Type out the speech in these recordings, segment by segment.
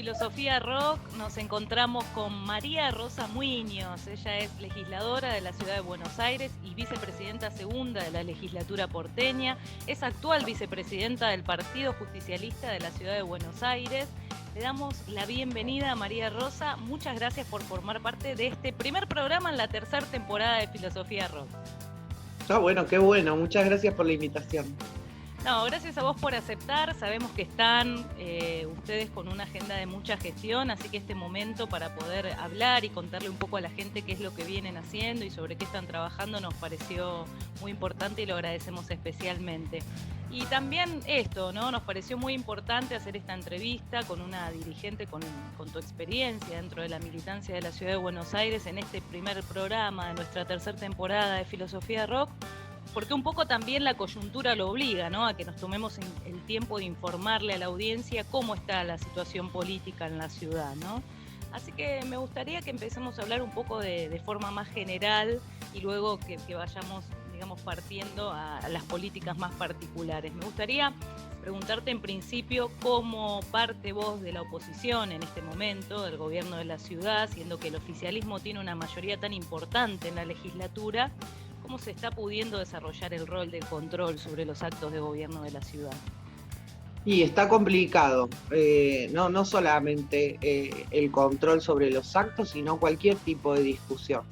Filosofía Rock nos encontramos con María Rosa Muiños. Ella es legisladora de la Ciudad de Buenos Aires y vicepresidenta segunda de la legislatura porteña. Es actual vicepresidenta del Partido Justicialista de la Ciudad de Buenos Aires. Le damos la bienvenida a María Rosa. Muchas gracias por formar parte de este primer programa en la tercera temporada de Filosofía Rock. Bueno, qué bueno. Muchas gracias por la invitación. No, gracias a vos por aceptar. Sabemos que están ustedes con una agenda de mucha gestión, así que este momento para poder hablar y contarle un poco a la gente qué es lo que vienen haciendo y sobre qué están trabajando nos pareció muy importante y lo agradecemos especialmente. Y también esto, ¿no? Nos pareció muy importante hacer esta entrevista con una dirigente con tu experiencia dentro de la militancia de la Ciudad de Buenos Aires en este primer programa de nuestra tercera temporada de Filosofía Rock, porque un poco también la coyuntura lo obliga, ¿no? A que nos tomemos el tiempo de informarle a la audiencia cómo está la situación política en la ciudad, ¿no? Así que me gustaría que empecemos a hablar un poco de forma más general y luego que vayamos, digamos, partiendo a las políticas más particulares. Me gustaría preguntarte en principio cómo parte vos de la oposición en este momento, del gobierno de la ciudad, siendo que el oficialismo tiene una mayoría tan importante en la legislatura. ¿Cómo se está pudiendo desarrollar el rol del control sobre los actos de gobierno de la ciudad? Y está complicado, no solamente el control sobre los actos, sino cualquier tipo de discusión.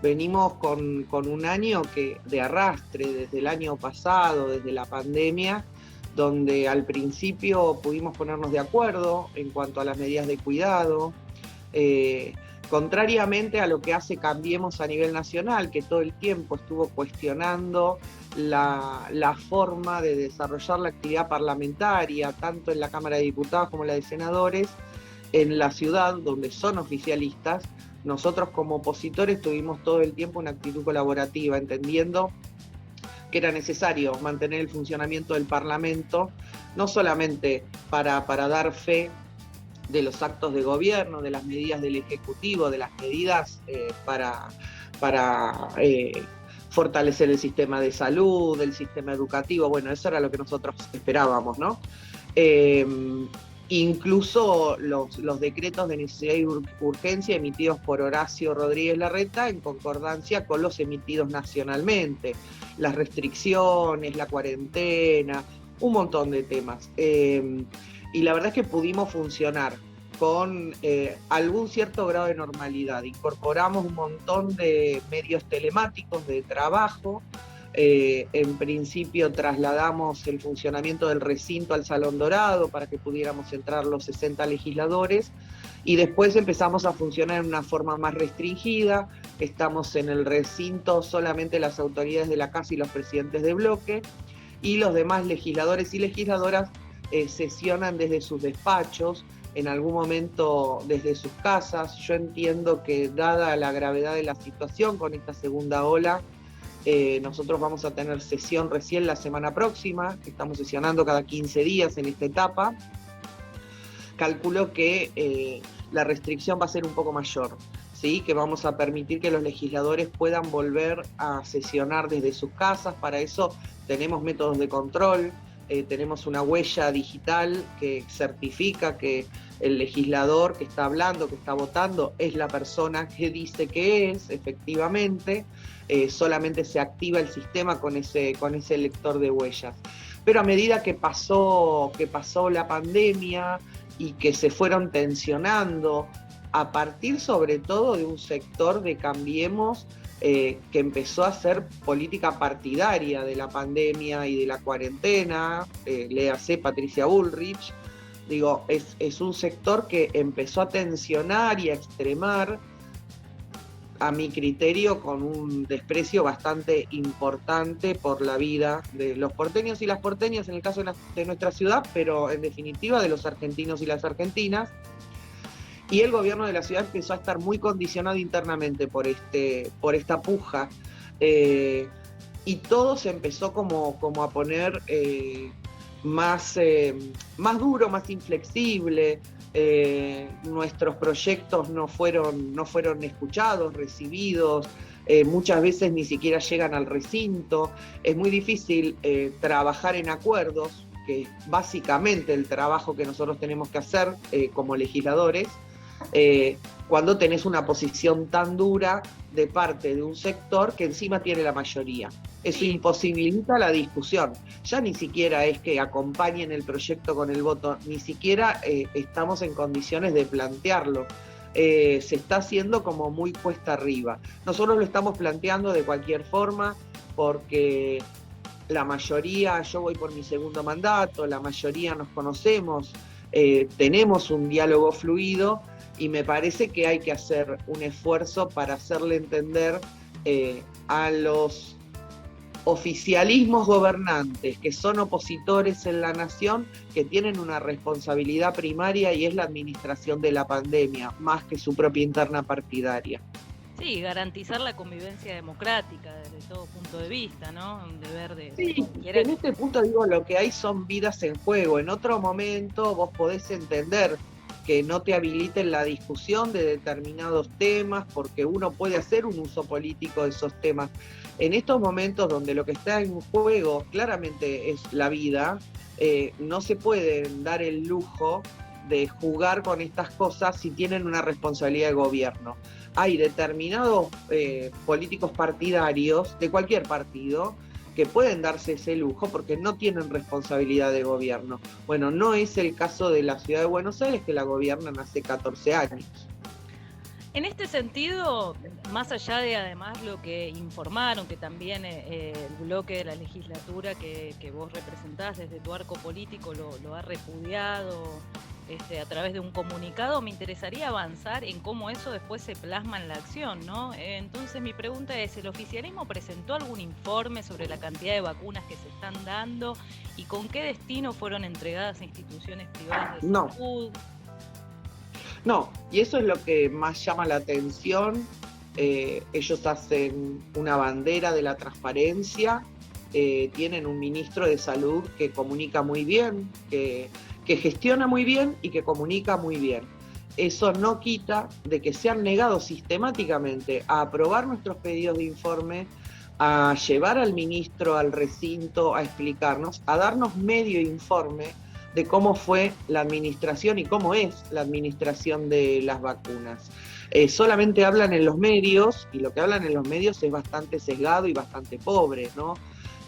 Venimos con un año de arrastre desde el año pasado, desde la pandemia, donde al principio pudimos ponernos de acuerdo en cuanto a las medidas de cuidado, contrariamente a lo que hace Cambiemos a nivel nacional, que todo el tiempo estuvo cuestionando la forma de desarrollar la actividad parlamentaria, tanto en la Cámara de Diputados como en la de Senadores, en la ciudad, donde son oficialistas. Nosotros como opositores tuvimos todo el tiempo una actitud colaborativa, entendiendo que era necesario mantener el funcionamiento del Parlamento, no solamente para dar fe de los actos de gobierno, de las medidas del Ejecutivo, de las medidas para fortalecer el sistema de salud, el sistema educativo. Bueno, eso era lo que nosotros esperábamos, ¿no? Incluso los decretos de necesidad y urgencia emitidos por Horacio Rodríguez Larreta en concordancia con los emitidos nacionalmente, las restricciones, la cuarentena, un montón de temas. Y la verdad es que pudimos funcionar con algún cierto grado de normalidad. Incorporamos un montón de medios telemáticos de trabajo. En principio trasladamos el funcionamiento del recinto al Salón Dorado para que pudiéramos entrar los 60 legisladores y después empezamos a funcionar en una forma más restringida. Estamos en el recinto solamente las autoridades de la casa y los presidentes de bloque, y los demás legisladores y legisladoras sesionan desde sus despachos, en algún momento desde sus casas. Yo entiendo que dada la gravedad de la situación con esta segunda ola, nosotros vamos a tener sesión recién la semana próxima, estamos sesionando cada 15 días en esta etapa. Calculo que la restricción va a ser un poco mayor, ¿sí? Que vamos a permitir que los legisladores puedan volver a sesionar desde sus casas. Para eso tenemos métodos de control, tenemos una huella digital que certifica que el legislador que está hablando, que está votando, es la persona que dice que es, efectivamente. Solamente se activa el sistema con ese lector de huellas. Pero a medida que pasó la pandemia y que se fueron tensionando, a partir sobre todo de un sector de Cambiemos que empezó a hacer política partidaria de la pandemia y de la cuarentena, léase Patricia Bullrich, digo, es un sector que empezó a tensionar y a extremar, a mi criterio, con un desprecio bastante importante por la vida de los porteños y las porteñas, en el caso de nuestra ciudad, pero en definitiva de los argentinos y las argentinas. Y el gobierno de la ciudad empezó a estar muy condicionado internamente por esta puja. Y todo se empezó como a poner más duro, más inflexible. Nuestros proyectos no fueron escuchados, recibidos, muchas veces ni siquiera llegan al recinto. Es muy difícil trabajar en acuerdos que básicamente el trabajo que nosotros tenemos que hacer como legisladores, cuando tenés una posición tan dura de parte de un sector que encima tiene la mayoría. Eso imposibilita la discusión. Ya ni siquiera es que acompañen el proyecto con el voto, ni siquiera estamos en condiciones de plantearlo. Se está haciendo como muy cuesta arriba. Nosotros lo estamos planteando de cualquier forma porque la mayoría, yo voy por mi segundo mandato, la mayoría nos conocemos, tenemos un diálogo fluido y me parece que hay que hacer un esfuerzo para hacerle entender a los oficialismos gobernantes que son opositores en la nación, que tienen una responsabilidad primaria y es la administración de la pandemia, más que su propia interna partidaria. Sí, garantizar la convivencia democrática desde todo punto de vista, ¿no? Un deber de... Sí, en este punto digo, lo que hay son vidas en juego. En otro momento vos podés entender que no te habiliten la discusión de determinados temas, porque uno puede hacer un uso político de esos temas. En estos momentos donde lo que está en juego claramente es la vida, no se pueden dar el lujo de jugar con estas cosas si tienen una responsabilidad de gobierno. Hay determinados políticos partidarios de cualquier partido que pueden darse ese lujo porque no tienen responsabilidad de gobierno. Bueno, no es el caso de la ciudad de Buenos Aires, que la gobiernan hace 14 años. En este sentido, más allá de además lo que informaron, que también el bloque de la legislatura que vos representás desde tu arco político lo ha repudiado a través de un comunicado, me interesaría avanzar en cómo eso después se plasma en la acción, ¿no? Entonces mi pregunta es, ¿el oficialismo presentó algún informe sobre la cantidad de vacunas que se están dando y con qué destino fueron entregadas a instituciones privadas de salud? No, y eso es lo que más llama la atención. Ellos hacen una bandera de la transparencia, tienen un ministro de salud que comunica muy bien, que gestiona muy bien y que comunica muy bien. Eso no quita de que se han negado sistemáticamente a aprobar nuestros pedidos de informe, a llevar al ministro al recinto a explicarnos, a darnos medio informe de cómo fue la administración y cómo es la administración de las vacunas. Solamente hablan en los medios, y lo que hablan en los medios es bastante sesgado y bastante pobre, ¿no?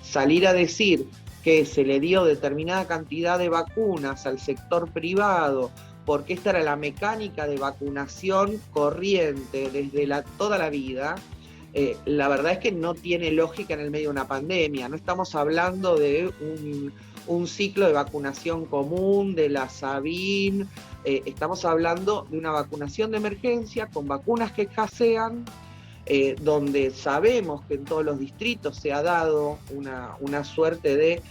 Salir a decir que se le dio determinada cantidad de vacunas al sector privado, porque esta era la mecánica de vacunación corriente desde toda la vida, la verdad es que no tiene lógica en el medio de una pandemia. No estamos hablando de un ciclo de vacunación común, de la Sabin, estamos hablando de una vacunación de emergencia con vacunas que escasean, donde sabemos que en todos los distritos se ha dado una suerte de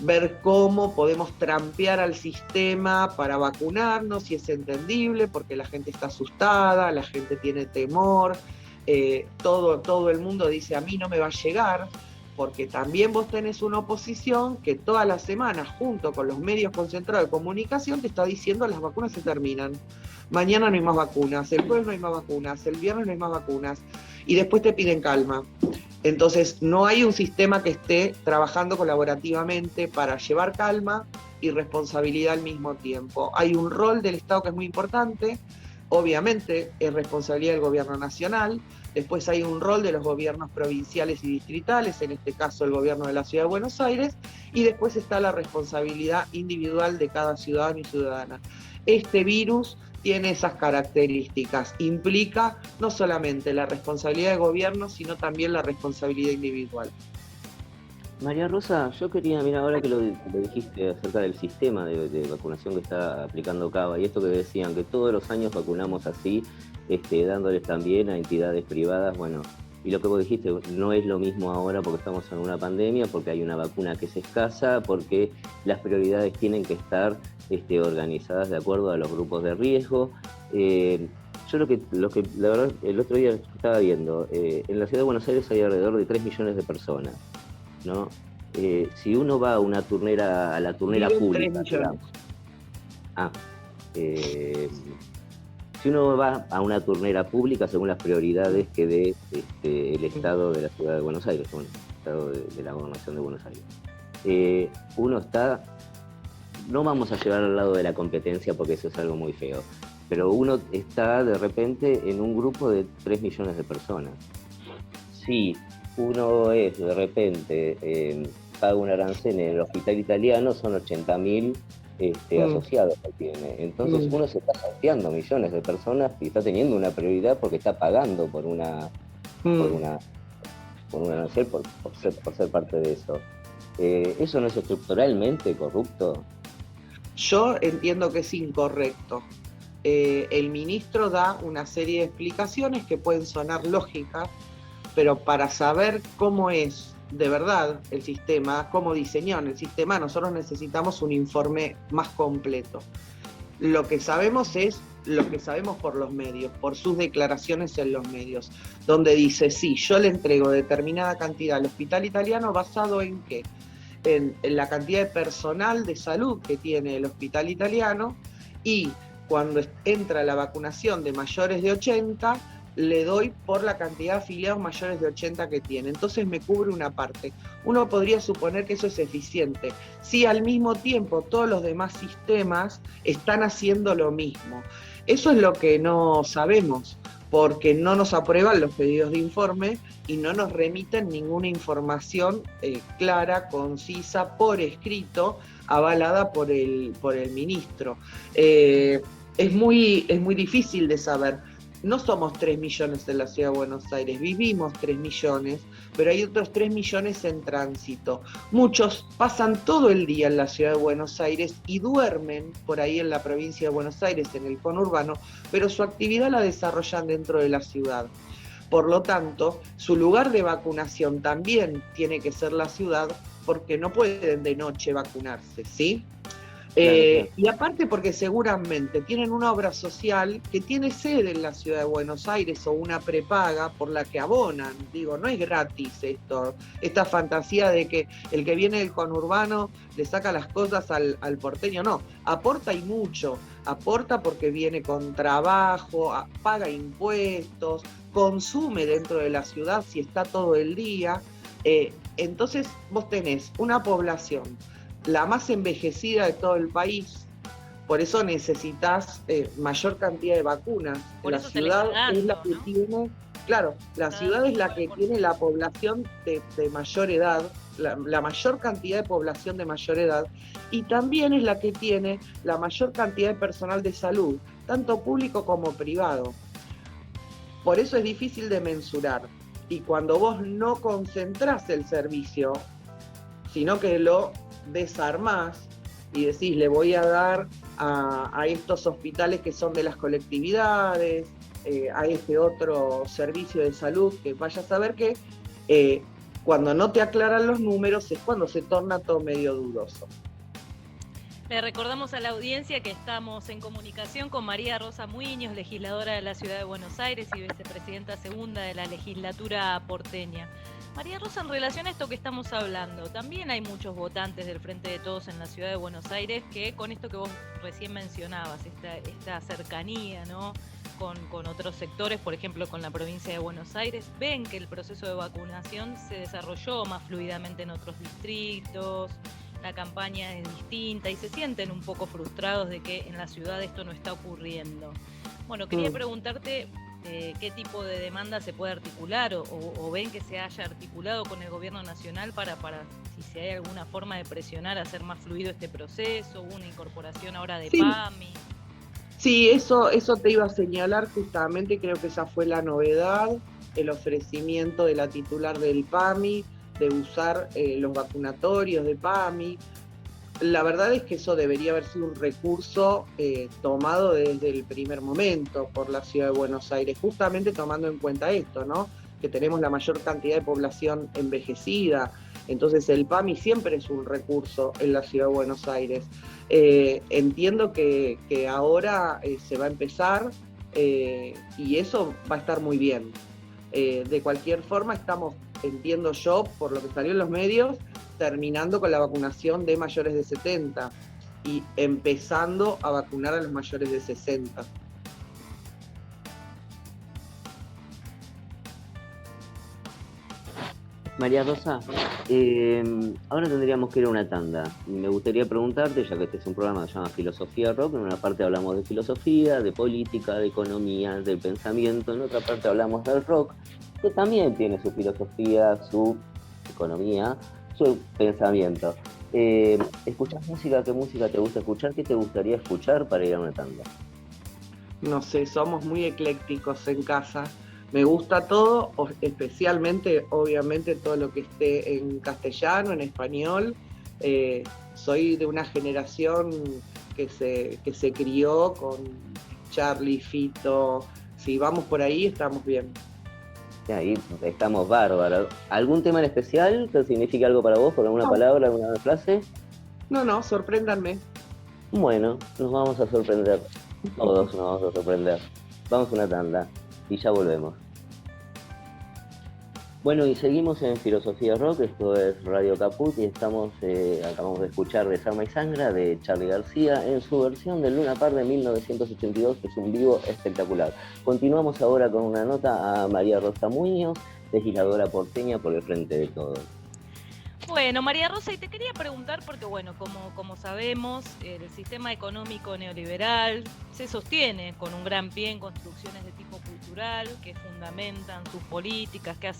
ver cómo podemos trampear al sistema para vacunarnos, y es entendible porque la gente está asustada, la gente tiene temor, todo el mundo dice a mí no me va a llegar, porque también vos tenés una oposición que todas las semanas, junto con los medios concentrados de comunicación, te está diciendo las vacunas se terminan. Mañana no hay más vacunas, el jueves no hay más vacunas, el viernes no hay más vacunas, y después te piden calma. Entonces, no hay un sistema que esté trabajando colaborativamente para llevar calma y responsabilidad al mismo tiempo. Hay un rol del Estado que es muy importante, obviamente es responsabilidad del gobierno nacional. Después hay un rol de los gobiernos provinciales y distritales, en este caso el gobierno de la Ciudad de Buenos Aires, y después está la responsabilidad individual de cada ciudadano y ciudadana. Este virus tiene esas características, implica no solamente la responsabilidad del gobierno, sino también la responsabilidad individual. María Rosa, yo quería, mira, ahora que lo dijiste acerca del sistema de vacunación que está aplicando Cava, y esto que decían, que todos los años vacunamos así, dándoles también a entidades privadas, bueno, y lo que vos dijiste, no es lo mismo ahora porque estamos en una pandemia, porque hay una vacuna que es escasa, porque las prioridades tienen que estar organizadas de acuerdo a los grupos de riesgo. Yo lo que la verdad, el otro día estaba viendo, en la Ciudad de Buenos Aires hay alrededor de 3 millones de personas, ¿no? Si uno va a la turnera pública, digamos, si uno va a una turnera pública según las prioridades que dé el Estado de la Ciudad de Buenos Aires, el Estado de la Gobernación de Buenos Aires. uno está, no vamos a llevar al lado de la competencia porque eso es algo muy feo, pero uno está de repente en un grupo de 3 millones de personas. Si uno es de repente, paga un arancel en el hospital italiano, son 80.000 asociados que tiene. Entonces uno se está salteando millones de personas y está teniendo una prioridad porque está pagando por un arancel por ser parte de eso. ¿Eso no es estructuralmente corrupto? Yo entiendo que es incorrecto. El ministro da una serie de explicaciones que pueden sonar lógicas, pero para saber cómo es de verdad el sistema, cómo diseñó el sistema, nosotros necesitamos un informe más completo. Lo que sabemos es lo que sabemos por los medios, por sus declaraciones en los medios, donde dice, sí, yo le entrego determinada cantidad al hospital italiano, ¿basado en qué? En la cantidad de personal de salud que tiene el hospital italiano, y cuando entra la vacunación de mayores de 80, le doy por la cantidad de afiliados mayores de 80 que tiene. Entonces me cubre una parte. Uno podría suponer que eso es eficiente. Si al mismo tiempo todos los demás sistemas están haciendo lo mismo. Eso es lo que no sabemos, porque no nos aprueban los pedidos de informe y no nos remiten ninguna información clara, concisa, por escrito, avalada por el ministro. Es muy difícil de saber. No somos 3 millones en la ciudad de Buenos Aires, vivimos 3 millones, pero hay otros 3 millones en tránsito. Muchos pasan todo el día en la ciudad de Buenos Aires y duermen por ahí en la provincia de Buenos Aires, en el conurbano, pero su actividad la desarrollan dentro de la ciudad. Por lo tanto, su lugar de vacunación también tiene que ser la ciudad, porque no pueden de noche vacunarse, ¿sí? Claro. Y aparte porque seguramente tienen una obra social que tiene sede en la ciudad de Buenos Aires o una prepaga por la que abonan. Digo, no es gratis esta fantasía de que el que viene del conurbano le saca las cosas al porteño. No, aporta y mucho. Aporta porque viene con trabajo, paga impuestos, consume dentro de la ciudad si está todo el día. Entonces vos tenés una población la más envejecida de todo el país, por eso necesitas mayor cantidad de vacunas. La ciudad es la que tiene, claro, la ciudad es la que tiene la población de mayor edad, la mayor cantidad de población de mayor edad, y también es la que tiene la mayor cantidad de personal de salud, tanto público como privado. Por eso es difícil de mensurar. Y cuando vos no concentrás el servicio, sino que lo desarmás y decís, le voy a dar a estos hospitales que son de las colectividades, a este otro servicio de salud, que vaya a saber que cuando no te aclaran los números es cuando se torna todo medio dudoso. Le recordamos a la audiencia que estamos en comunicación con María Rosa Muiños, legisladora de la Ciudad de Buenos Aires y vicepresidenta segunda de la legislatura porteña. María Rosa, en relación a esto que estamos hablando, también hay muchos votantes del Frente de Todos en la Ciudad de Buenos Aires que con esto que vos recién mencionabas, esta cercanía, ¿no?, con otros sectores, por ejemplo con la provincia de Buenos Aires, ven que el proceso de vacunación se desarrolló más fluidamente en otros distritos, la campaña es distinta y se sienten un poco frustrados de que en la ciudad esto no está ocurriendo. Bueno, quería preguntarte qué tipo de demanda se puede articular o ven que se haya articulado con el gobierno nacional para si hay alguna forma de presionar a hacer más fluido este proceso, una incorporación ahora de PAMI. Sí, eso te iba a señalar justamente, creo que esa fue la novedad, el ofrecimiento de la titular del PAMI, de usar los vacunatorios de PAMI. La verdad es que eso debería haber sido un recurso tomado desde el primer momento por la Ciudad de Buenos Aires, justamente tomando en cuenta esto, ¿no?, que tenemos la mayor cantidad de población envejecida. Entonces el PAMI siempre es un recurso en la Ciudad de Buenos Aires. Entiendo que ahora se va a empezar y eso va a estar muy bien. De cualquier forma estamos, entiendo yo, por lo que salió en los medios, terminando con la vacunación de mayores de 70 y empezando a vacunar a los mayores de 60. María Rosa, ahora tendríamos que ir a una tanda. Me gustaría preguntarte, ya que este es un programa que se llama Filosofía Rock, en una parte hablamos de filosofía, de política, de economía, del pensamiento, en otra parte hablamos del rock, que también tiene su filosofía, su economía, su pensamiento. ¿Escuchás música? ¿Qué música te gusta escuchar? ¿Qué te gustaría escuchar para ir a una tanda? No sé, somos muy eclécticos en casa. Me gusta todo, especialmente, obviamente, todo lo que esté en castellano, en español. Soy de una generación que se crió con Charly, Fito. Si vamos por ahí, estamos bien. Ahí estamos bárbaros. ¿Algún tema en especial que signifique algo para vos, por alguna palabra, alguna frase? No, sorpréndanme. Bueno, nos vamos a sorprender. Todos nos vamos a sorprender. Vamos a una tanda y ya volvemos. Bueno, y seguimos en Filosofía Rock, esto es Radio Caput y acabamos de escuchar Desarma y Sangra de Charly García en su versión del Luna Park de 1982, que es un vivo espectacular. Continuamos ahora con una nota a María Rosa Muñoz, legisladora porteña por el Frente de Todos. Bueno, María Rosa, y te quería preguntar, porque bueno, como sabemos, el sistema económico neoliberal se sostiene con un gran pie en construcciones de tipo cultural que fundamentan sus políticas, que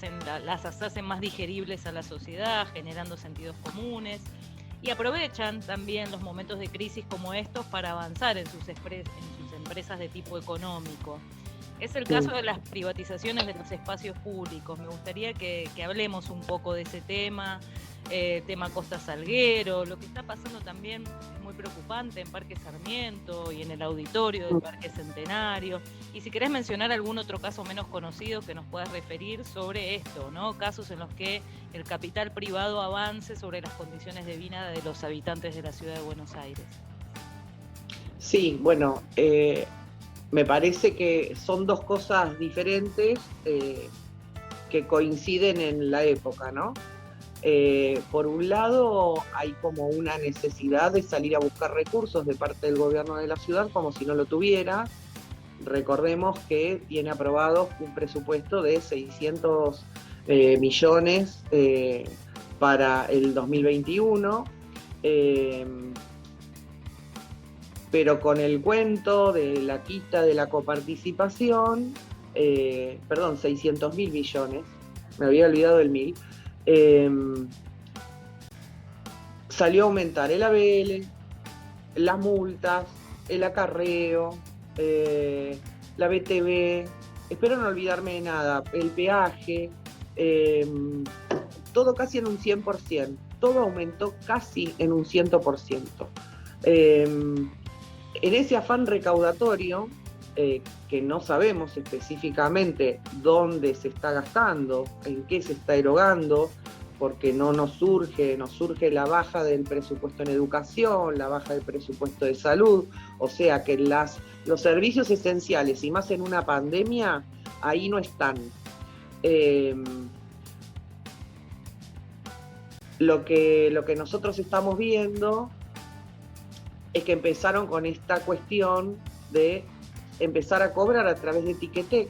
las hacen más digeribles a la sociedad, generando sentidos comunes, y aprovechan también los momentos de crisis como estos para avanzar en sus empresas de tipo económico. Es el caso de las privatizaciones de los espacios públicos. Me gustaría que hablemos un poco de ese tema Costa Salguero, lo que está pasando también es muy preocupante en Parque Sarmiento y en el auditorio del Parque Centenario. Y si querés mencionar algún otro caso menos conocido que nos puedas referir sobre esto, ¿no? Casos en los que el capital privado avance sobre las condiciones de vida de los habitantes de la ciudad de Buenos Aires. Sí, bueno, me parece que son dos cosas diferentes que coinciden en la época, ¿no? Por un lado, hay como una necesidad de salir a buscar recursos de parte del gobierno de la ciudad, como si no lo tuviera. Recordemos que tiene aprobado un presupuesto de 600 millones para el 2021. Pero con el cuento de la quita de la coparticipación, 600.000 millones, me había olvidado el 1.000, salió a aumentar el ABL, las multas, el acarreo, la BTV, espero no olvidarme de nada, el peaje, todo casi en un 100%, todo aumentó casi en un 100%. En ese afán recaudatorio, que no sabemos específicamente dónde se está gastando, en qué se está erogando, porque no nos surge la baja del presupuesto en educación, la baja del presupuesto de salud, o sea que los servicios esenciales, y más en una pandemia, ahí no están. Lo que nosotros estamos viendo es que empezaron con esta cuestión de empezar a cobrar a través de Ticketek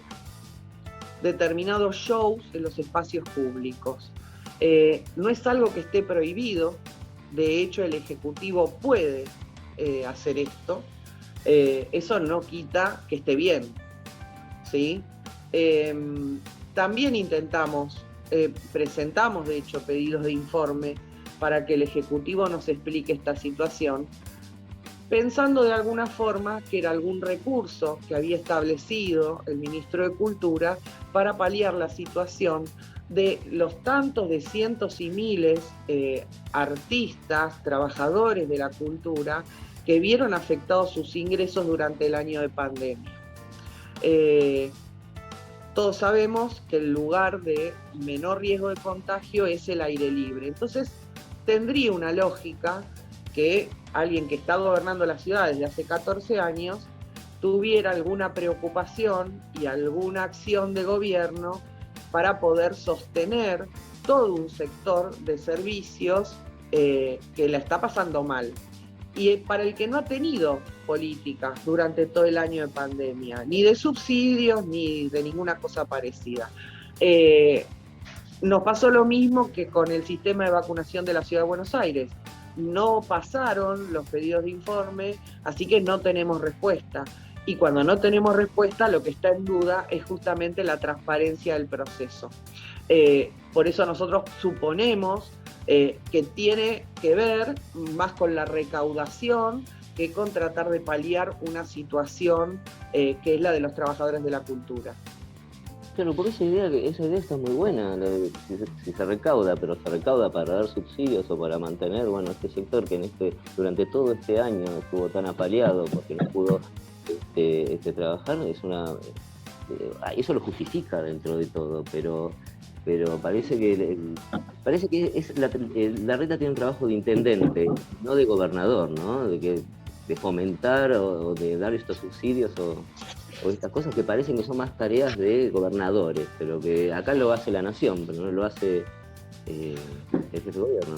determinados shows en los espacios públicos. No es algo que esté prohibido, de hecho el Ejecutivo puede hacer esto, eso no quita que esté bien, ¿sí? También presentamos de hecho pedidos de informe para que el Ejecutivo nos explique esta situación, pensando de alguna forma que era algún recurso que había establecido el ministro de Cultura para paliar la situación de los tantos de cientos y miles artistas, trabajadores de la cultura que vieron afectados sus ingresos durante el año de pandemia. Todos sabemos que el lugar de menor riesgo de contagio es el aire libre, entonces tendría una lógica que alguien que está gobernando la ciudad desde hace 14 años tuviera alguna preocupación y alguna acción de gobierno para poder sostener todo un sector de servicios que la está pasando mal. Y para el que no ha tenido políticas durante todo el año de pandemia, ni de subsidios, ni de ninguna cosa parecida. Nos pasó lo mismo que con el sistema de vacunación de la Ciudad de Buenos Aires. No pasaron los pedidos de informe, así que no tenemos respuesta. Y cuando no tenemos respuesta, lo que está en duda es justamente la transparencia del proceso. Por eso nosotros suponemos que tiene que ver más con la recaudación que con tratar de paliar una situación que es la de los trabajadores de la cultura. Claro, porque esa idea está muy buena, si se recauda, pero se recauda para dar subsidios o para mantener, bueno, este sector que durante todo este año estuvo tan apaleado porque no pudo trabajar, eso lo justifica dentro de todo, pero parece que la Reta tiene un trabajo de intendente, no de gobernador, ¿no? De fomentar o de dar estos subsidios o estas cosas que parecen que son más tareas de gobernadores, pero que acá lo hace la nación, pero no lo hace el jefe de gobierno.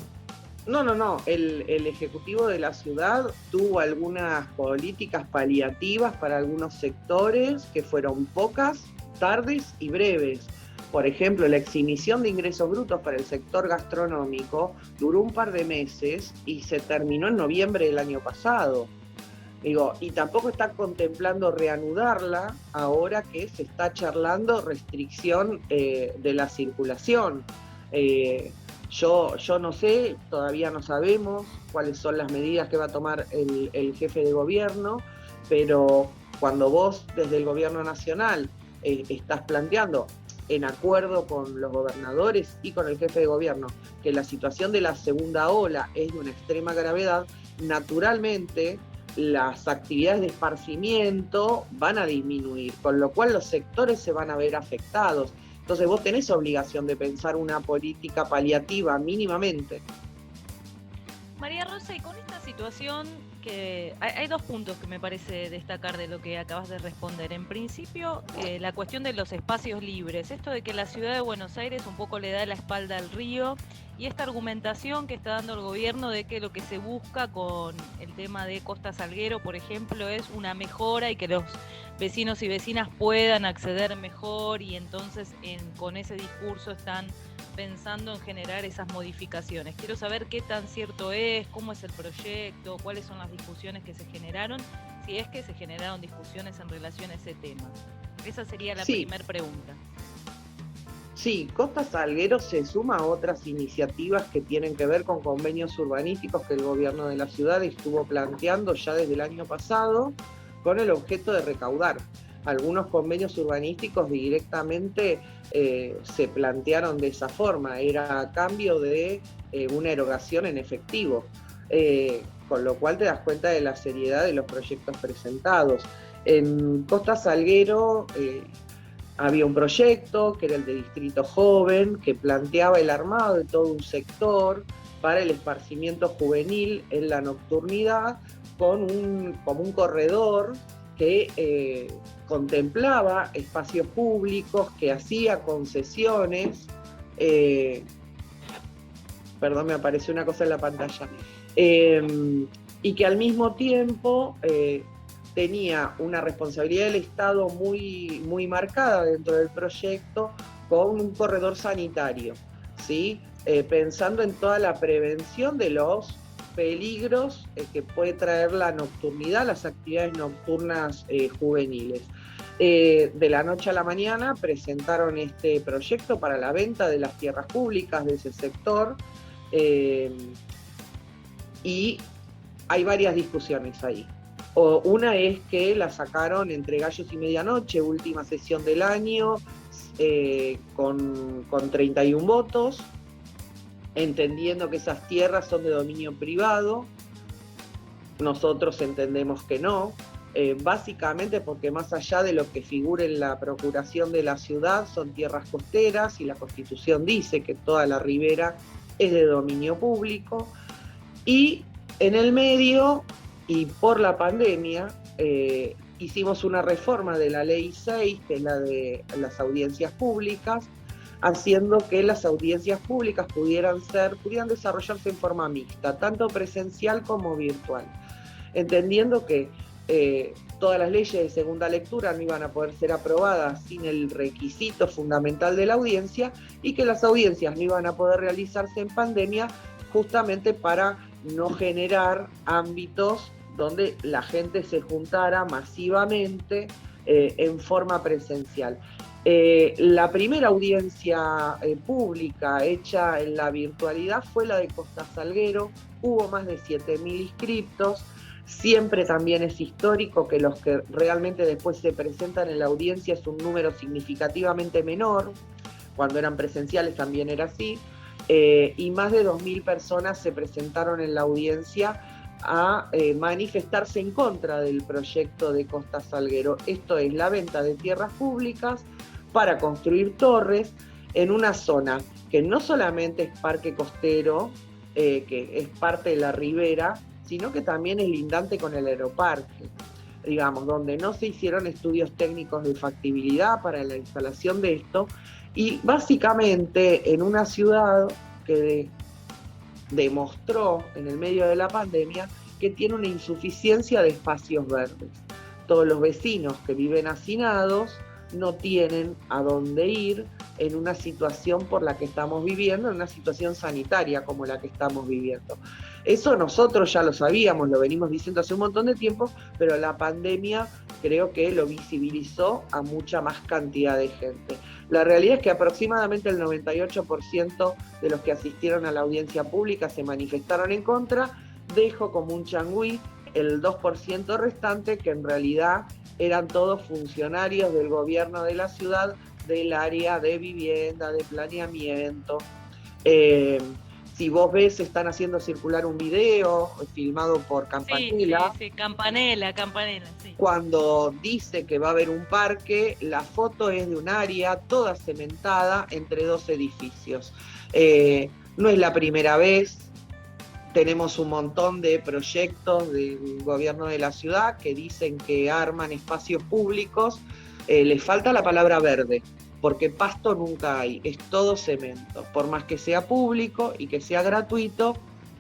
No. El Ejecutivo de la ciudad tuvo algunas políticas paliativas para algunos sectores que fueron pocas, tardes y breves. Por ejemplo, la exhibición de ingresos brutos para el sector gastronómico duró un par de meses y se terminó en noviembre del año pasado. Y tampoco está contemplando reanudarla ahora que se está charlando restricción de la circulación. Yo no sé, todavía no sabemos cuáles son las medidas que va a tomar el jefe de gobierno, pero cuando vos desde el gobierno nacional estás planteando, en acuerdo con los gobernadores y con el jefe de gobierno, que la situación de la segunda ola es de una extrema gravedad, naturalmente las actividades de esparcimiento van a disminuir, con lo cual los sectores se van a ver afectados. Entonces vos tenés obligación de pensar una política paliativa mínimamente. María Rosa, y con esta situación que hay dos puntos que me parece destacar de lo que acabas de responder. En principio, la cuestión de los espacios libres, esto de que la ciudad de Buenos Aires un poco le da la espalda al río, y esta argumentación que está dando el gobierno de que lo que se busca con el tema de Costa Salguero, por ejemplo, es una mejora y que los vecinos y vecinas puedan acceder mejor, y entonces con ese discurso están pensando en generar esas modificaciones. Quiero saber qué tan cierto es, cómo es el proyecto, cuáles son las discusiones que se generaron, si es que se generaron discusiones en relación a ese tema. Esa sería la primera pregunta. Sí, Costa Salguero se suma a otras iniciativas que tienen que ver con convenios urbanísticos que el gobierno de la ciudad estuvo planteando ya desde el año pasado con el objeto de recaudar. Algunos convenios urbanísticos directamente se plantearon de esa forma, era a cambio de una erogación en efectivo, con lo cual te das cuenta de la seriedad de los proyectos presentados. En Costa Salguero había un proyecto que era el de Distrito Joven, que planteaba el armado de todo un sector para el esparcimiento juvenil en la nocturnidad, como un corredor que contemplaba espacios públicos, que hacía concesiones, perdón, me apareció una cosa en la pantalla, y que al mismo tiempo tenía una responsabilidad del Estado muy, muy marcada dentro del proyecto con un corredor sanitario, ¿sí? Pensando en toda la prevención de los peligros que puede traer la nocturnidad, las actividades nocturnas juveniles. De la noche a la mañana presentaron este proyecto para la venta de las tierras públicas de ese sector y hay varias discusiones ahí. Una es que la sacaron entre gallos y medianoche, última sesión del año, con 31 votos, entendiendo que esas tierras son de dominio privado. Nosotros entendemos que no, básicamente porque más allá de lo que figura en la procuración de la ciudad, son tierras costeras y la Constitución dice que toda la ribera es de dominio público. Y en el medio, y por la pandemia, hicimos una reforma de la Ley 6, que es la de las audiencias públicas, haciendo que las audiencias públicas pudieran desarrollarse en forma mixta, tanto presencial como virtual, entendiendo que todas las leyes de segunda lectura no iban a poder ser aprobadas sin el requisito fundamental de la audiencia y que las audiencias no iban a poder realizarse en pandemia justamente para no generar ámbitos donde la gente se juntara masivamente en forma presencial. La primera audiencia pública hecha en la virtualidad fue la de Costa Salguero, hubo más de 7.000 inscriptos. Siempre también es histórico que los que realmente después se presentan en la audiencia es un número significativamente menor, cuando eran presenciales también era así, y más de 2.000 personas se presentaron en la audiencia a manifestarse en contra del proyecto de Costa Salguero. Esto es la venta de tierras públicas para construir torres en una zona que no solamente es parque costero, que es parte de la ribera, sino que también es lindante con el aeroparque, digamos, donde no se hicieron estudios técnicos de factibilidad para la instalación de esto, y básicamente en una ciudad que demostró en el medio de la pandemia que tiene una insuficiencia de espacios verdes. Todos los vecinos que viven hacinados no tienen a dónde ir en una situación por la que estamos viviendo, en una situación sanitaria como la que estamos viviendo. Eso nosotros ya lo sabíamos, lo venimos diciendo hace un montón de tiempo, pero la pandemia creo que lo visibilizó a mucha más cantidad de gente. La realidad es que aproximadamente el 98% de los que asistieron a la audiencia pública se manifestaron en contra, dejó como un changüí el 2% restante, que en realidad eran todos funcionarios del gobierno de la ciudad, del área de vivienda, de planeamiento. Si vos ves, están haciendo circular un video filmado por Campanella. Sí, Campanella, sí. Cuando dice que va a haber un parque, la foto es de un área toda cementada entre dos edificios. No es la primera vez. Tenemos un montón de proyectos del gobierno de la ciudad que dicen que arman espacios públicos. Les falta la palabra verde, porque pasto nunca hay, es todo cemento. Por más que sea público y que sea gratuito,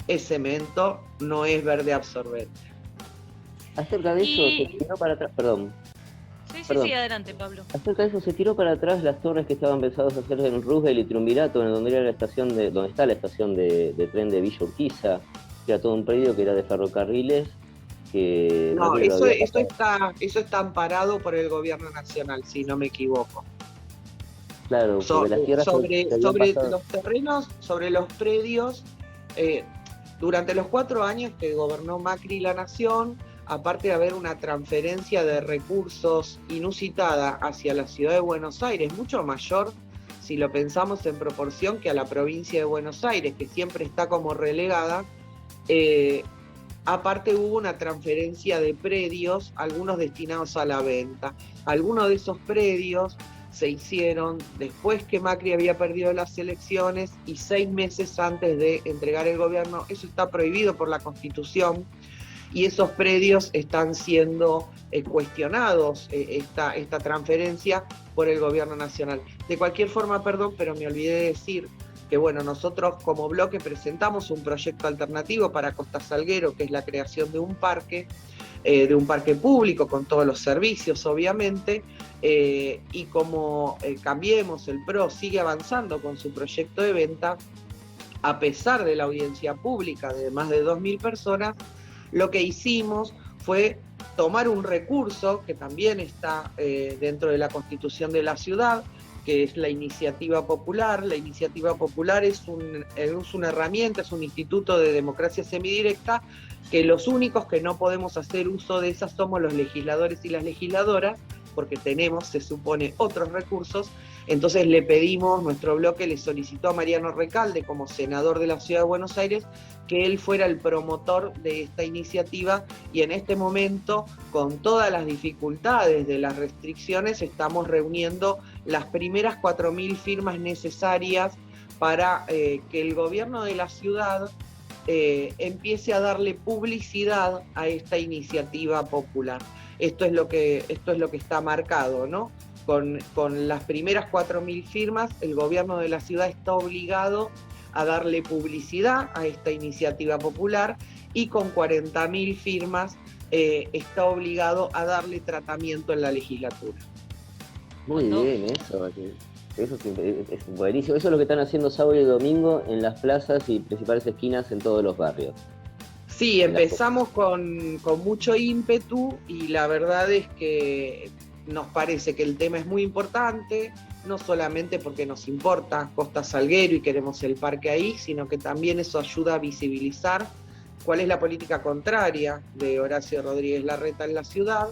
es cemento, no es verde absorbente. Acerca de eso, se tiró para atrás, perdón. Sí, adelante, Pablo. Acerca de eso, se tiró para atrás las torres que estaban pensadas a hacer en Roosevelt y Triunvirato, en donde era la estación donde está la estación de tren de Villa Urquiza, que era todo un predio que era de ferrocarriles. No, eso está amparado por el gobierno nacional, si no me equivoco. Claro, sobre los terrenos, sobre los predios, durante los 4 años que gobernó Macri la nación, aparte de haber una transferencia de recursos inusitada hacia la ciudad de Buenos Aires, mucho mayor si lo pensamos en proporción que a la provincia de Buenos Aires, que siempre está como relegada, aparte hubo una transferencia de predios, algunos destinados a la venta. Algunos de esos predios se hicieron después que Macri había perdido las elecciones y 6 meses antes de entregar el gobierno. Eso está prohibido por la Constitución y esos predios están siendo cuestionados, esta transferencia, por el gobierno nacional. De cualquier forma, perdón, pero me olvidé de decir que bueno, nosotros como bloque presentamos un proyecto alternativo para Costa Salguero, que es la creación de un parque público con todos los servicios, obviamente, y como Cambiemos, el PRO, sigue avanzando con su proyecto de venta, a pesar de la audiencia pública de más de 2.000 personas, lo que hicimos fue tomar un recurso que también está dentro de la Constitución de la ciudad, que es la iniciativa popular. La iniciativa popular es una herramienta, es un instituto de democracia semidirecta, que los únicos que no podemos hacer uso de esas somos los legisladores y las legisladoras, porque tenemos, se supone, otros recursos. Entonces nuestro bloque le solicitó a Mariano Recalde, como senador de la Ciudad de Buenos Aires, que él fuera el promotor de esta iniciativa, y en este momento, con todas las dificultades de las restricciones, estamos reuniendo las primeras 4.000 firmas necesarias para que el gobierno de la ciudad empiece a darle publicidad a esta iniciativa popular. Esto es lo que está marcado, ¿no? Con las primeras 4.000 firmas, el gobierno de la ciudad está obligado a darle publicidad a esta iniciativa popular, y con 40.000 firmas está obligado a darle tratamiento en la legislatura. Muy bien, eso es buenísimo. Eso es lo que están haciendo sábado y domingo en las plazas y principales esquinas en todos los barrios. Sí, empezamos con mucho ímpetu y la verdad es que nos parece que el tema es muy importante, no solamente porque nos importa Costa Salguero y queremos el parque ahí, sino que también eso ayuda a visibilizar cuál es la política contraria de Horacio Rodríguez Larreta en la ciudad,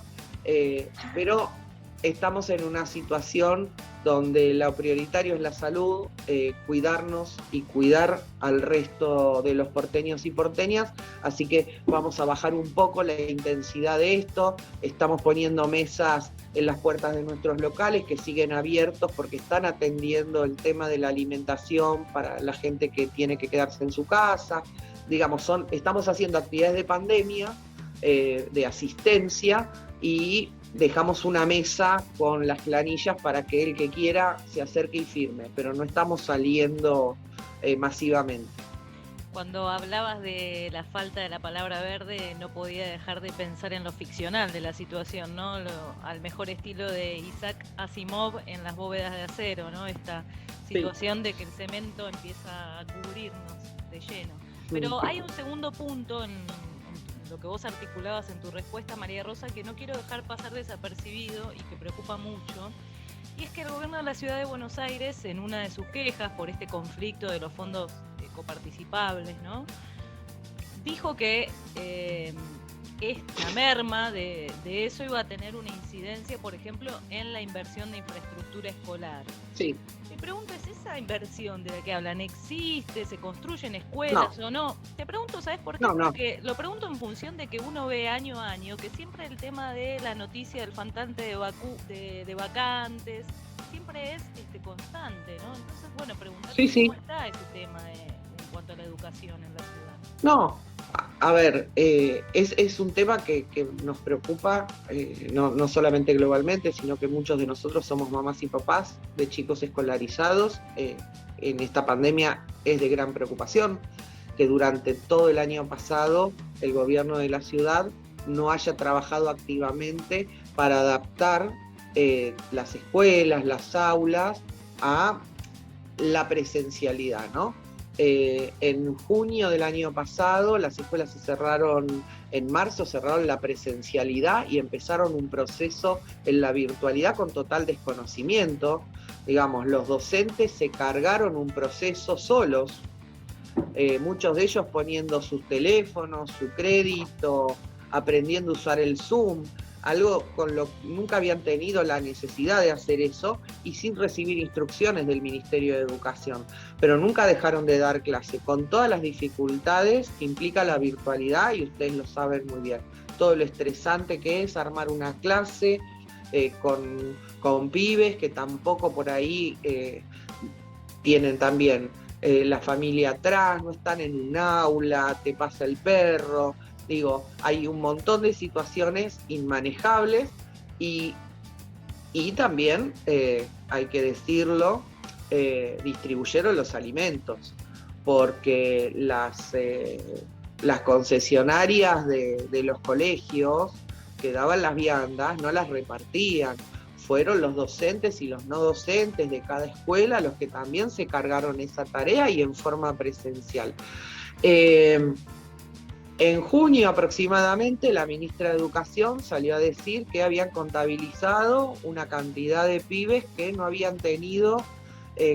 pero estamos en una situación donde lo prioritario es la salud, cuidarnos y cuidar al resto de los porteños y porteñas, así que vamos a bajar un poco la intensidad de esto, estamos poniendo mesas en las puertas de nuestros locales que siguen abiertos porque están atendiendo el tema de la alimentación para la gente que tiene que quedarse en su casa, digamos, estamos haciendo actividades de pandemia, de asistencia, y dejamos una mesa con las planillas para que el que quiera se acerque y firme, pero no estamos saliendo masivamente. Cuando hablabas de la falta de la palabra verde, no podía dejar de pensar en lo ficcional de la situación, ¿no? Al mejor estilo de Isaac Asimov en Las bóvedas de acero, ¿no? Esta situación de que el cemento empieza a cubrirnos de lleno. Pero hay un segundo punto en lo que vos articulabas en tu respuesta, María Rosa, que no quiero dejar pasar desapercibido y que preocupa mucho, y es que el gobierno de la Ciudad de Buenos Aires, en una de sus quejas por este conflicto de los fondos coparticipables, ¿no?, dijo que esta merma de eso iba a tener una incidencia, por ejemplo, en la inversión de infraestructura escolar. Sí. Mi pregunta es, ¿esa inversión de la que hablan existe? ¿Se construyen escuelas o no? Te pregunto, ¿sabes por qué? Porque lo pregunto en función de que uno ve año a año que siempre el tema de la noticia del faltante de vacantes siempre es constante, ¿no? Entonces, bueno, preguntarte cómo está ese tema en cuanto a la educación en la ciudad. No, a ver, es un tema que nos preocupa, no solamente globalmente, sino que muchos de nosotros somos mamás y papás de chicos escolarizados. En esta pandemia es de gran preocupación que durante todo el año pasado el gobierno de la ciudad no haya trabajado activamente para adaptar las escuelas, las aulas a la presencialidad, ¿no? En junio del año pasado las escuelas se cerraron, en marzo cerraron la presencialidad y empezaron un proceso en la virtualidad con total desconocimiento. Digamos, los docentes se cargaron un proceso solos, muchos de ellos poniendo sus teléfonos, su crédito, aprendiendo a usar el Zoom, algo con lo que nunca habían tenido la necesidad de hacer eso y sin recibir instrucciones del Ministerio de Educación. Pero nunca dejaron de dar clase, con todas las dificultades que implica la virtualidad, y ustedes lo saben muy bien. Todo lo estresante que es armar una clase con pibes que tampoco por ahí tienen también la familia atrás, no están en un aula, te pasa el perro. Digo, hay un montón de situaciones inmanejables y también, hay que decirlo, distribuyeron los alimentos, porque las concesionarias de los colegios que daban las viandas no las repartían. Fueron los docentes y los no docentes de cada escuela los que también se cargaron esa tarea y en forma presencial. En junio aproximadamente la ministra de Educación salió a decir que habían contabilizado una cantidad de pibes que no habían tenido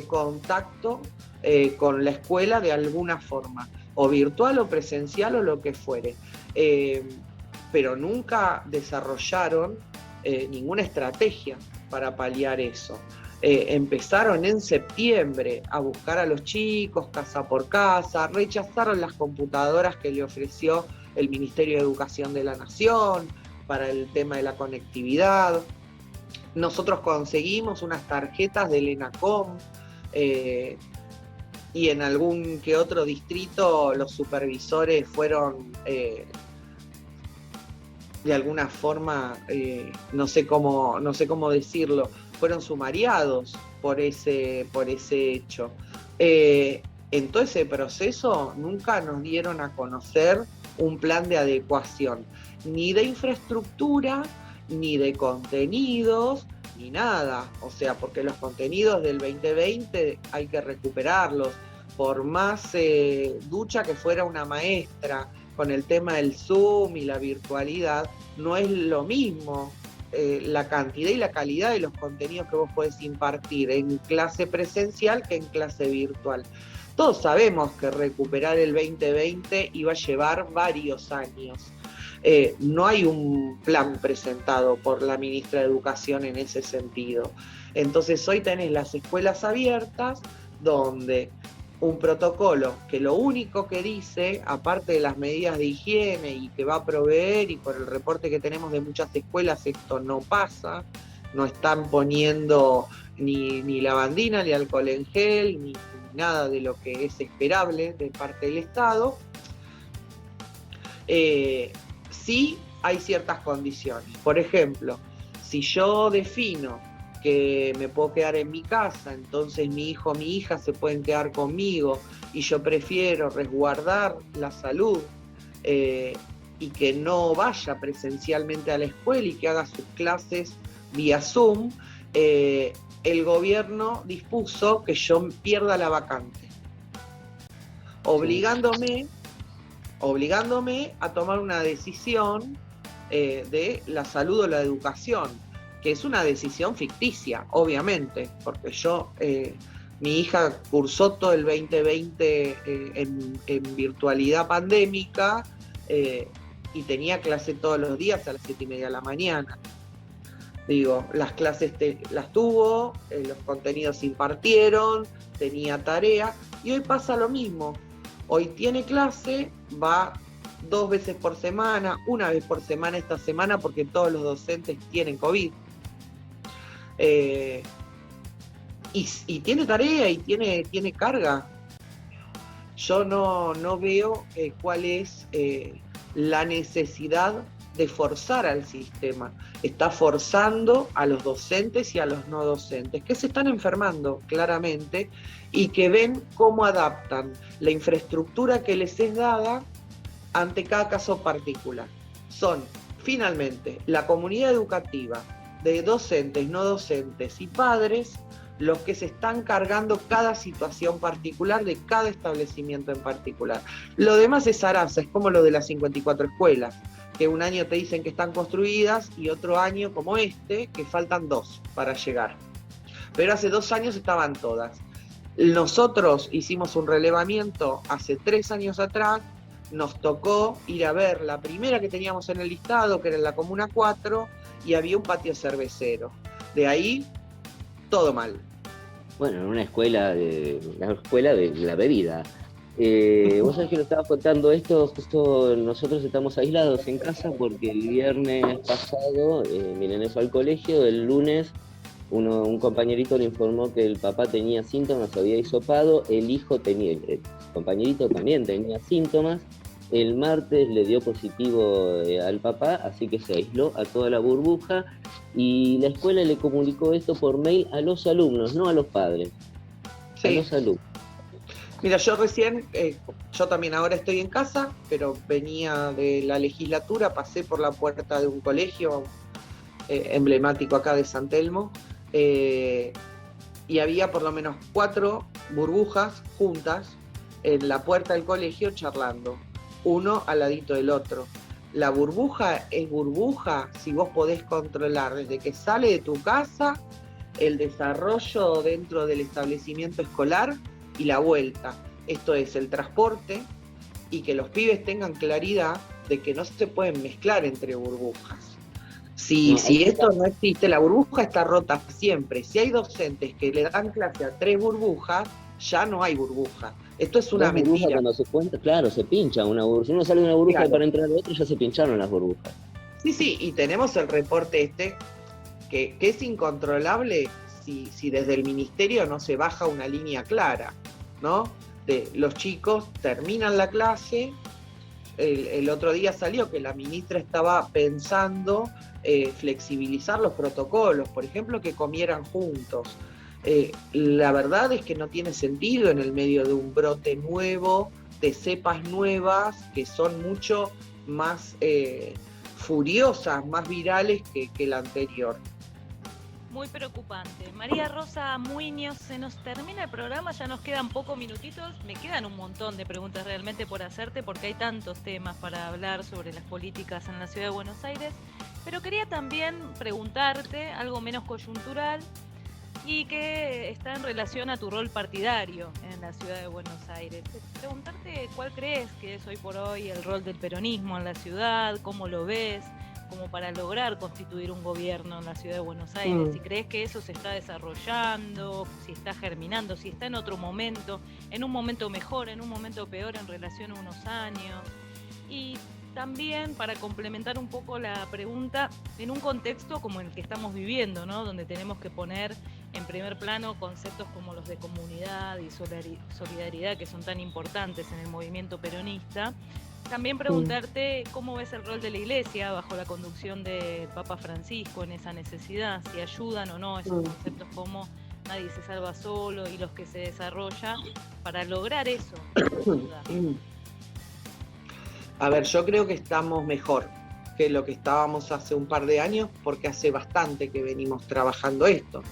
contacto con la escuela de alguna forma, o virtual o presencial o lo que fuere, pero nunca desarrollaron ninguna estrategia para paliar eso. Empezaron en septiembre a buscar a los chicos casa por casa, rechazaron las computadoras que le ofreció el Ministerio de Educación de la Nación para el tema de la conectividad. Nosotros conseguimos unas tarjetas del ENACOM y en algún que otro distrito los supervisores fueron de alguna forma, no sé cómo decirlo, fueron sumariados por ese hecho. En todo ese proceso nunca nos dieron a conocer un plan de adecuación, ni de infraestructura, ni de contenidos, ni nada. O sea, porque los contenidos del 2020 hay que recuperarlos. Por más ducha que fuera una maestra con el tema del Zoom y la virtualidad, no es lo mismo la cantidad y la calidad de los contenidos que vos podés impartir en clase presencial que en clase virtual. Todos sabemos que recuperar el 2020 iba a llevar varios años. No hay un plan presentado por la ministra de Educación en ese sentido. Entonces hoy tenés las escuelas abiertas donde un protocolo que lo único que dice, aparte de las medidas de higiene y que va a proveer, y por el reporte que tenemos de muchas escuelas esto no pasa, no están poniendo ni lavandina, ni alcohol en gel, ni nada de lo que es esperable de parte del Estado. Sí hay ciertas condiciones. Por ejemplo, si yo defino que me puedo quedar en mi casa, entonces mi hijo o mi hija se pueden quedar conmigo y yo prefiero resguardar la salud y que no vaya presencialmente a la escuela y que haga sus clases vía Zoom, el gobierno dispuso que yo pierda la vacante, obligándome a tomar una decisión de la salud o la educación, que es una decisión ficticia, obviamente, porque mi hija cursó todo el 2020 en virtualidad pandémica y tenía clase todos los días a las 7:30 de la mañana. Digo, las clases las tuvo, los contenidos se impartieron, tenía tarea, y hoy pasa lo mismo. Hoy tiene clase, va 2 veces por semana, 1 vez por semana esta semana porque todos los docentes tienen COVID. Y tiene tarea y tiene carga. Yo no veo cuál es la necesidad de forzar al sistema. Está forzando a los docentes y a los no docentes, que se están enfermando claramente y que ven cómo adaptan la infraestructura que les es dada ante cada caso particular. Son, finalmente, la comunidad educativa de docentes, no docentes y padres los que se están cargando cada situación particular de cada establecimiento en particular. Lo demás es zaraza, es como lo de las 54 escuelas, que un año te dicen que están construidas y otro año, como que faltan 2 para llegar. Pero hace 2 años estaban todas. Nosotros hicimos un relevamiento hace 3 años atrás, nos tocó ir a ver la primera que teníamos en el listado, que era en la Comuna 4, y había un patio cervecero. De ahí, todo mal. Bueno, en una escuela de la bebida. Vos sabés que nos estaba contando esto, justo nosotros estamos aislados en casa porque el viernes pasado mi nene fue al colegio, el lunes un compañerito le informó que el papá tenía síntomas, había hisopado, el compañerito también tenía síntomas, el martes le dio positivo al papá, así que se aisló a toda la burbuja y la escuela le comunicó esto por mail a los alumnos, no a los padres, sí. A los alumnos. Mira, yo recién, yo también ahora estoy en casa, pero venía de la legislatura, pasé por la puerta de un colegio emblemático acá de San Telmo, y había por lo menos 4 burbujas juntas en la puerta del colegio charlando, uno al ladito del otro. La burbuja es burbuja si vos podés controlar desde que sale de tu casa el desarrollo dentro del establecimiento escolar y la vuelta. Esto es el transporte y que los pibes tengan claridad de que no se pueden mezclar entre burbujas. Si esto no existe, la burbuja está rota siempre. Si hay docentes que le dan clase a 3 burbujas, ya no hay burbuja. Esto es una mentira. Cuando se cuenta, claro, se pincha una burbuja. Si uno sale de una burbuja para entrar a otra, ya se pincharon las burbujas. Sí, y tenemos el reporte que es incontrolable si desde el ministerio no se baja una línea clara, ¿no? Los chicos terminan la clase, el otro día salió que la ministra estaba pensando flexibilizar los protocolos, por ejemplo, que comieran juntos. La verdad es que no tiene sentido en el medio de un brote nuevo de cepas nuevas que son mucho más furiosas, más virales que la anterior. Muy preocupante. María Rosa Muiños, se nos termina el programa, ya nos quedan pocos minutitos. Me quedan un montón de preguntas realmente por hacerte porque hay tantos temas para hablar sobre las políticas en la Ciudad de Buenos Aires. Pero quería también preguntarte algo menos coyuntural y que está en relación a tu rol partidario en la Ciudad de Buenos Aires. Preguntarte cuál crees que es hoy por hoy el rol del peronismo en la ciudad, cómo lo ves, como para lograr constituir un gobierno en la Ciudad de Buenos Aires, si crees que eso se está desarrollando, si está germinando, si está en otro momento, en un momento mejor, en un momento peor en relación a unos años. Y también para complementar un poco la pregunta, en un contexto como el que estamos viviendo, ¿no? Donde tenemos que poner en primer plano conceptos como los de comunidad y solidaridad, que son tan importantes en el movimiento peronista. También preguntarte cómo ves el rol de la Iglesia bajo la conducción del Papa Francisco en esa necesidad, si ayudan o no esos conceptos como nadie se salva solo y los que se desarrolla para lograr eso. A ver, yo creo que estamos mejor que lo que estábamos hace un par de años, porque hace bastante que venimos trabajando esto.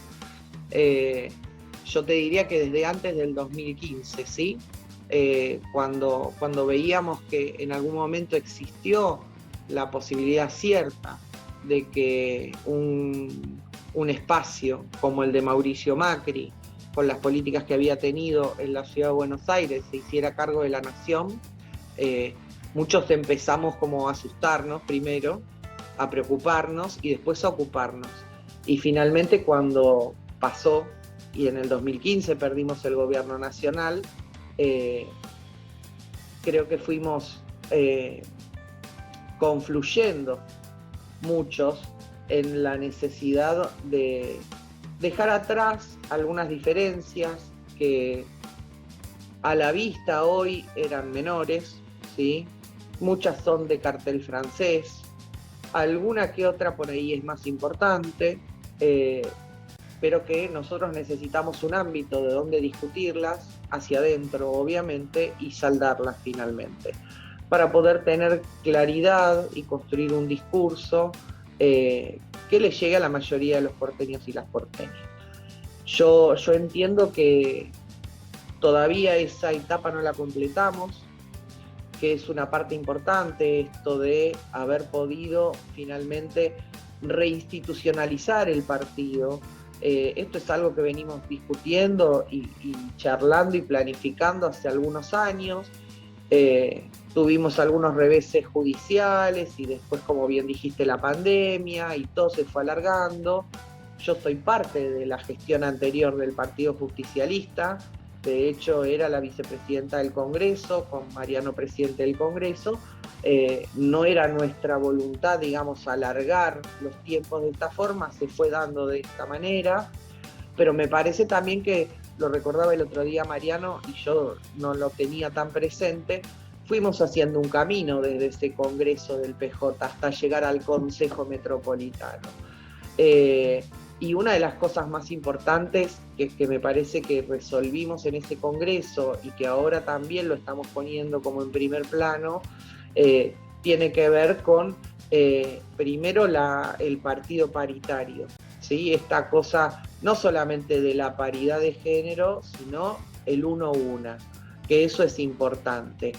Yo te diría que desde antes del 2015, ¿sí? Cuando veíamos que en algún momento existió la posibilidad cierta de que un espacio como el de Mauricio Macri, con las políticas que había tenido en la Ciudad de Buenos Aires, se hiciera cargo de la nación, muchos empezamos como a asustarnos primero, a preocuparnos y después a ocuparnos. Y finalmente cuando pasó, y en el 2015 perdimos el gobierno nacional, creo que fuimos confluyendo muchos en la necesidad de dejar atrás algunas diferencias que a la vista hoy eran menores, ¿sí? Muchas son de cartel francés, alguna que otra por ahí es más importante, pero que nosotros necesitamos un ámbito de donde discutirlas hacia adentro, obviamente, y saldarlas finalmente, para poder tener claridad y construir un discurso que le llegue a la mayoría de los porteños y las porteñas. Yo entiendo que todavía esa etapa no la completamos, que es una parte importante esto de haber podido finalmente reinstitucionalizar el partido. Esto es algo que venimos discutiendo y charlando y planificando hace algunos años. Tuvimos algunos reveses judiciales y después, como bien dijiste, la pandemia y todo se fue alargando. Yo soy parte de la gestión anterior del Partido Justicialista, de hecho era la vicepresidenta del Congreso, con Mariano presidente del Congreso. No era nuestra voluntad, digamos, alargar los tiempos de esta forma, se fue dando de esta manera, pero me parece también que, lo recordaba el otro día Mariano, y yo no lo tenía tan presente, fuimos haciendo un camino desde ese Congreso del PJ hasta llegar al Consejo Metropolitano. Y una de las cosas más importantes que me parece que resolvimos en ese Congreso y que ahora también lo estamos poniendo como en primer plano, tiene que ver con, primero, el partido paritario, ¿sí? Esta cosa no solamente de la paridad de género, sino el 1-1, que eso es importante.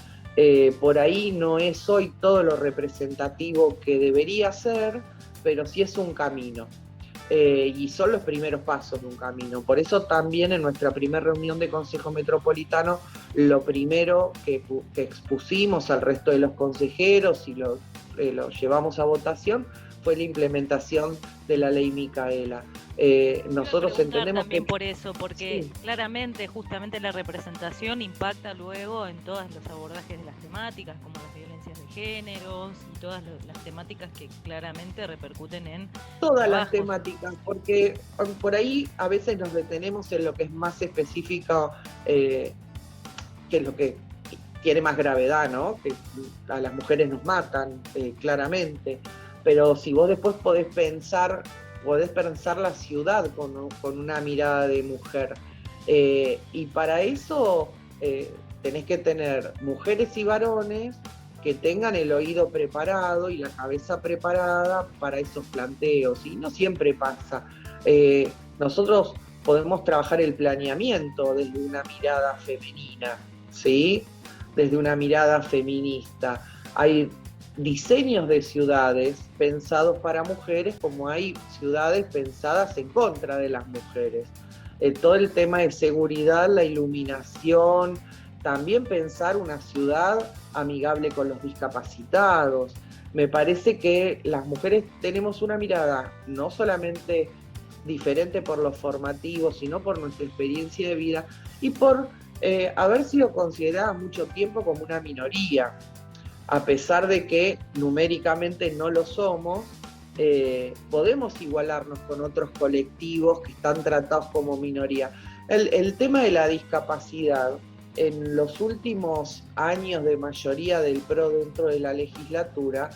Por ahí no es hoy todo lo representativo que debería ser, pero sí es un camino. Y son los primeros pasos de un camino. Por eso también en nuestra primera reunión de Consejo Metropolitano, lo primero que expusimos al resto de los consejeros y lo llevamos a votación fue la implementación de la ley Micaela. Nosotros entendemos también que por eso, porque sí, claramente justamente la representación impacta luego en todos los abordajes de las temáticas, como las violencias de géneros y todas las temáticas que claramente repercuten en todas las temáticas, porque por ahí a veces nos detenemos en lo que es más específico, que es lo que tiene más gravedad, ¿no? Que a las mujeres nos matan, claramente, pero si vos después podés pensar la ciudad con una mirada de mujer. Y para eso tenés que tener mujeres y varones que tengan el oído preparado y la cabeza preparada para esos planteos, y no siempre pasa. Nosotros podemos trabajar el planeamiento desde una mirada femenina, ¿sí? Desde una mirada feminista. Hay diseños de ciudades pensados para mujeres, como hay ciudades pensadas en contra de las mujeres. Todo el tema de seguridad, la iluminación, también pensar una ciudad amigable con los discapacitados. Me parece que las mujeres tenemos una mirada no solamente diferente por lo formativo, sino por nuestra experiencia de vida y por haber sido considerada mucho tiempo como una minoría. A pesar de que numéricamente no lo somos, podemos igualarnos con otros colectivos que están tratados como minoría. El tema de la discapacidad, en los últimos años de mayoría del PRO dentro de la legislatura,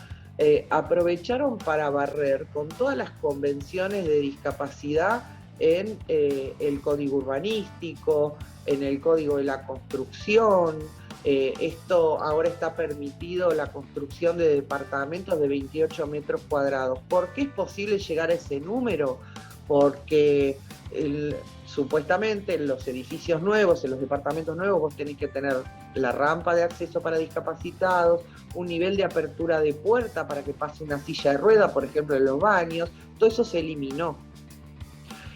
aprovecharon para barrer con todas las convenciones de discapacidad en el código urbanístico, en el código de la construcción. Esto ahora está permitido la construcción de departamentos de 28 metros cuadrados. ¿Por qué es posible llegar a ese número? Porque supuestamente en los edificios nuevos, en los departamentos nuevos, vos tenés que tener la rampa de acceso para discapacitados, un nivel de apertura de puerta para que pase una silla de rueda, por ejemplo, en los baños. Todo eso se eliminó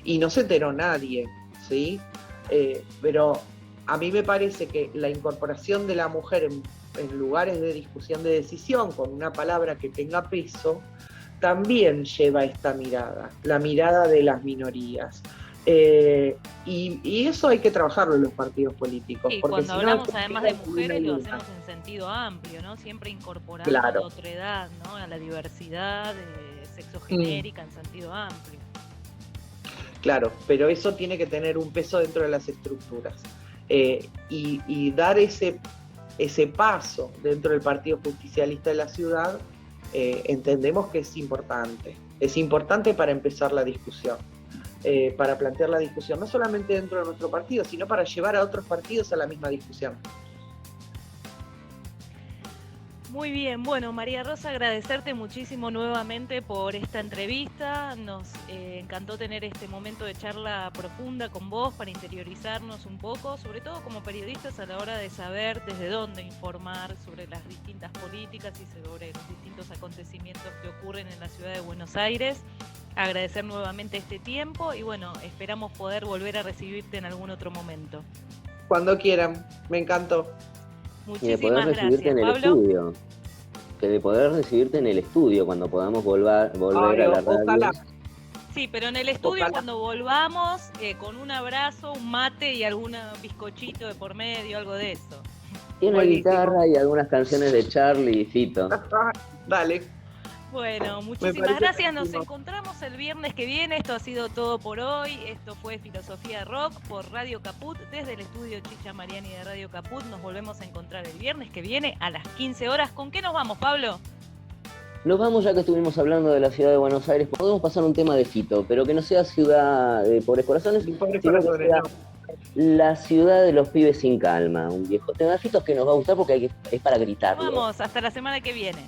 y no se enteró nadie, ¿sí? Pero a mí me parece que la incorporación de la mujer en lugares de discusión de decisión, con una palabra que tenga peso, también lleva esta mirada, la mirada de las minorías. Y eso hay que trabajarlo en los partidos políticos. Y porque cuando si hablamos no, además de mujeres lo hacemos en sentido amplio, ¿no? Siempre incorporando la otra edad, ¿no? A la diversidad sexogenérica en sentido amplio. Claro, pero eso tiene que tener un peso dentro de las estructuras. Y dar ese paso dentro del Partido Justicialista de la ciudad, entendemos que es importante. Es importante para empezar la discusión. Para plantear la discusión, no solamente dentro de nuestro partido, sino para llevar a otros partidos a la misma discusión. Muy bien, bueno, María Rosa, agradecerte muchísimo nuevamente por esta entrevista. Nos encantó tener este momento de charla profunda con vos para interiorizarnos un poco, sobre todo como periodistas a la hora de saber desde dónde informar sobre las distintas políticas y sobre los distintos acontecimientos que ocurren en la ciudad de Buenos Aires. Agradecer nuevamente este tiempo y bueno, esperamos poder volver a recibirte en algún otro momento. Cuando quieran, me encantó. Muchísimas gracias, en el Pablo. Estudio. Que de poder recibirte en el estudio cuando podamos volver a la radio. Ojalá. Sí, pero en el estudio Ojalá. cuando volvamos, con un abrazo, un mate y algún bizcochito de por medio, algo de eso. Y una guitarra y algunas canciones de Charlie y Fito. Dale. Bueno, muchísimas gracias. Nos encontramos el viernes que viene. Esto ha sido todo por hoy. Esto fue Filosofía Rock por Radio Caput. Desde el estudio Chicha Mariani de Radio Caput nos volvemos a encontrar el viernes que viene a las 15 horas. ¿Con qué nos vamos, Pablo? Nos vamos, ya que estuvimos hablando de la ciudad de Buenos Aires. Podemos pasar un tema de Fito, pero que no sea ciudad de pobres corazones, sino que sea la ciudad de los pibes sin calma. Un viejo tema de Fito que nos va a gustar porque es para gritarlo. Vamos, hasta la semana que viene.